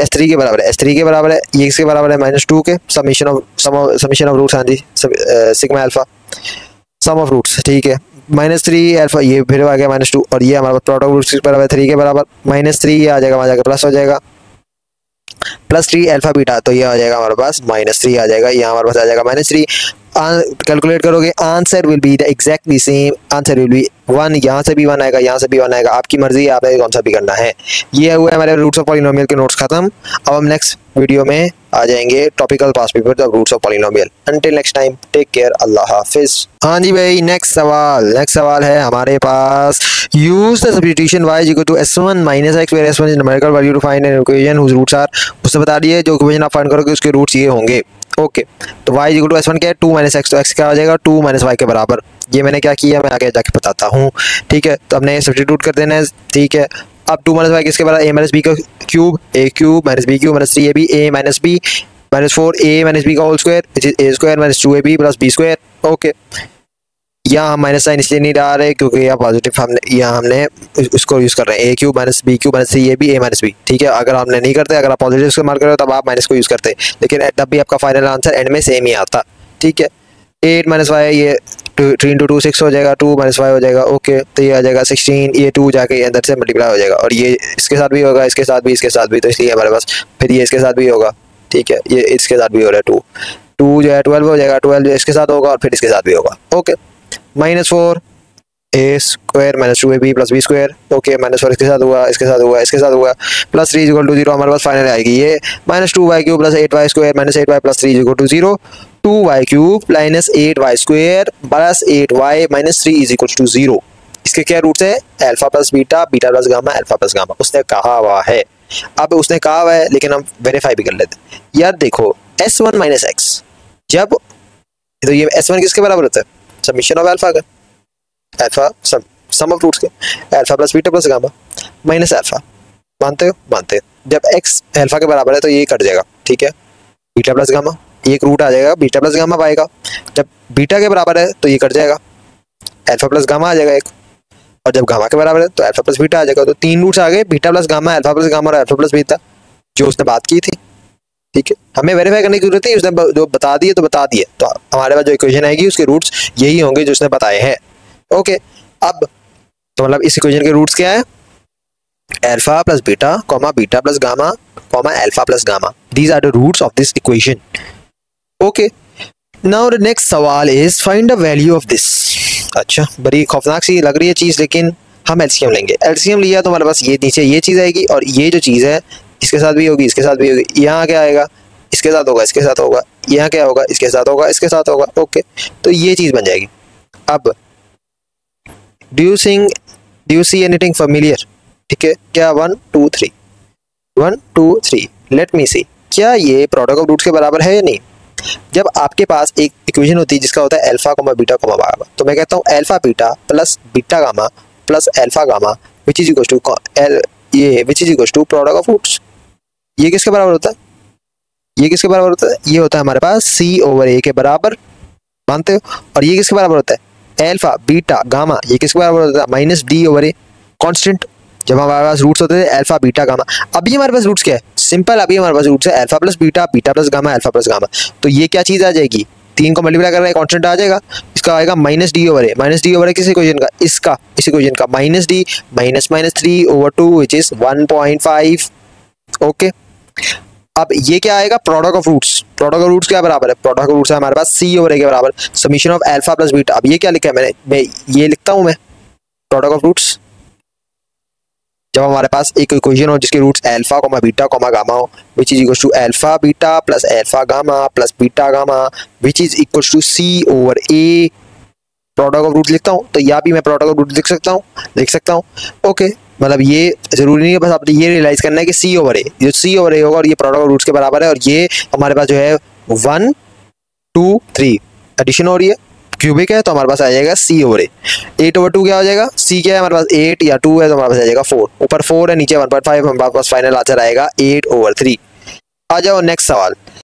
S3 के बराबर है, S3 के बराबर है, ये इसके बराबर है -2 के समीशन ऑफ रूट्स। हाँ जी, sigma alpha sum of roots. ठीक है, -3 अल्फा, ये फिर आ गया -2, और ये हमारे पास प्रोडक्ट ऑफ रूट्स के बराबर है 3 के बराबर। -3 आ जाएगा, वहाँ जाकर प्लस हो जाएगा, +3 अल्फा बीटा, तो ये आ जाएगा हमारे पास -3 आ जाएगा, यहाँ हमारे पास आ जाएगा -3। कैलकुलेट करोगे, answer will be the exactly same, answer will be 1। यहाँ से भी 1 आएगा, यहाँ से भी 1 आएगा, आपकी मर्जी है, आपने कौन सा भी करना है। ये हुए हमारे रूट्स ऑफ पॉलिनोमियल के नोट्स खत्म। अब हम नेक्स्ट वीडियो में आ जाएंगे topical past paper of roots of polynomial. Until next time, take care, अल्लाह हाफिज। हाँ जी भाई, नेक्स्ट सवाल है हमारे पास, use the substitution y equal to S1 - x where S1 is numerical value to find an equation whose roots are. उसने बता दिए जो इक्वेशन आप फाइंड करोगे उसके रूट्स ये होंगे। ओके, तो y इक्वल टू S1 क्या है? 2 - x, तो x क्या हो जाएगा? 2 - y के बराबर। ये मैंने क्या किया, मैं आगे जाके बताता हूँ। ठीक है, तो हमने सब्स्टिट्यूट कर देना है। ठीक है, अब 2 - y किसके बराबर? a - b का cube, a cube - b cube -3ab, a - b -4a - b का whole square which is a square -2ab + b square. Okay, यहाँ हम माइनस साइन इसलिए नहीं डाल रहे क्योंकि यहाँ पॉजिटिव हमने इसको यूज़ कर रहे हैं, a cube - b cube -3ab a - b। ठीक है, अगर आपने नहीं करते, अगर आप पॉजिटिव इस्तेमाल कर रहे हो तब आप माइनस को यूज़ करते, लेकिन तब भी आपका फाइनल आंसर एंड में सेम ही आता। ठीक है, 8 - y, ये 3 × 2 6 हो जाएगा, 2 - y हो जाएगा। ओके, तो ये आ जाएगा 16, ये 2 जाके अंदर से मल्टीप्लाई हो जाएगा, और ये इसके साथ भी होगा, इसके साथ भी, तो इसलिए हमारे पास फिर ये इसके साथ भी होगा। ठीक है, ये इसके साथ भी हो रहा है, 2 जो है 12 हो जाएगा, 12 जो इसके साथ होगा और फिर इसके साथ भी होगा। Okay, -4 a square -2ab + b square. Okay, -4 इसके साथ हुआ, इसके साथ हुआ, इसके साथ हुआ, +3 = 0। हमारे पास फाइनल आएगी ये -2y³ + 8y square -8y + 3 = 0। 2y³ - 8y square + 8y - 3 = 0। इसके क्या रूट्स है? Alpha plus beta, beta plus gamma, alpha plus gamma. उसने कहा हुआ है, अब उसने कहा हुआ है, लेकिन हम वेरीफाई भी कर लेते हैं। यार देखो, S1 - x, जब तो ये S1 किसके बराबर होता है? समीशन ऑफ अल्फा का, अल्फा सम ऑफ रूट्स के, alpha plus beta plus gamma minus alpha. मानते हो? मानते हैं। जब x अल्फा के बराबर है तो ये कट जाएगा। ठीक है, बीटा प्लस गामा, एक रूट आ जाएगा, बीटा प्लस गामा पाएगा। जब बीटा के बराबर है तो ये कट जाएगा, अल्फा प्लस गामा आ जाएगा एक, और जब गामा के बराबर है तो अल्फा प्लस बीटा आ जाएगा। तो 3 रूट्स आ गए, beta plus gamma, alpha plus gamma और अल्फा प्लस बीटा, जो उसने बात की थी। ठीक है, हमें वेरीफाई करने की जरूरत है, उसने जो बता दिए तो बता दिए, तो हमारे पास जो इक्वेशन आएगी उसके रूट्स यही होंगे जो उसने बताए हैं। ओके, अब तो मतलब इस इक्वेशन के रूट्स क्या है, alpha plus beta comma beta plus gamma comma alpha plus gamma, these are the roots of this equation. Okay, now the next सवाल is find the value of this. अच्छा, बड़ी खौफनाक सी लग रही है चीज़, लेकिन हम एलसीएम लेंगे। एलसीएम लिया तो हमारे पास ये नीचे ये चीज़ आएगी और ये जो चीज़ है इसके साथ भी होगी, इसके साथ भी होगी। यहाँ क्या आएगा, इसके साथ होगा, इसके साथ होगा। यहाँ क्या होगा, इसके साथ होगा, इसके साथ होगा। ओके, तो ये चीज़ बन जाएगी। अब do you see anything familiar? ठीक है, क्या 1 2 3 1 2 3, लेट मी सी, क्या ये प्रोडक्ट ऑफ रूट्स के बराबर है या नहीं? जब आपके पास एक इक्वेशन होती है जिसका होता है alpha comma beta comma gamma, तो मैं कहता हूँ alpha beta plus beta gamma plus alpha gamma which is equal to ये which is equal to product of roots. ये किसके बराबर होता है, ये किसके बराबर होता है, ये होता है हमारे पास सी ओवर ए के बराबर, मानते हो? और ये किसके बराबर होता है, अल्फा बीटा गामा, ये किसके बराबर होता है, minus D over a constant. जब हमारे पास रूट्स होते थे अल्फा बीटा गामा, अभी हमारे पास रूट्स क्या है, सिंपल, अभी हमारे पास रूट्स है alpha plus beta, beta plus gamma, alpha plus gamma. तो ये क्या चीज़ आ जाएगी, 3 को मल्टीप्लाई कर रहा है कांस्टेंट आ जाएगा, इसका आएगा minus D over a. Minus D over a किस इक्वेशन का, इसका, इस इक्वेशन का minus d minus minus 3 over 2 which is 1.5। Okay, अब ये क्या आएगा, product of roots. Product of roots क्या बराबर है, प्रोडक्ट ऑफ रूट्स है हमारे पास सी ओवर ए के बराबर summation of alpha plus beta. अब ये क्या लिखा है मैं ये लिखता हूँ मैं प्रोडक्ट ऑफ रूट्स। जब हमारे पास एक इक्वेशन हो जिसके roots alpha comma beta comma gamma हो, which is equals to alpha beta plus alpha gamma plus beta gamma which is equals to C over A, product of root लिखता हूँ। तो यहाँ भी मैं प्रोडक्ट ऑफ रूट लिख सकता हूँ। ओके, मतलब ये जरूरी नहीं है, बस आपने ये रियलाइज करना है कि सी ओवर ए, जो सी ओवर ए होगा और ये प्रोडक्ट ऑफ रूट्स के बराबर है। और ये हमारे पास जो है 1 2 3 एडिशन हो रही है, क्यूबिक है, तो हमारे पास आ जाएगा सी ओवर ए। 8 ओवर 2 क्या हो जाएगा, सी क्या है हमारे पास 8 या 2 है, तो हमारे पास आ जाएगा 4, ऊपर 4 है नीचे 1.5, हमारे पास फाइनल आंसर आएगा 8 ओवर 3। आ जाओ नेक्स्ट सवाल।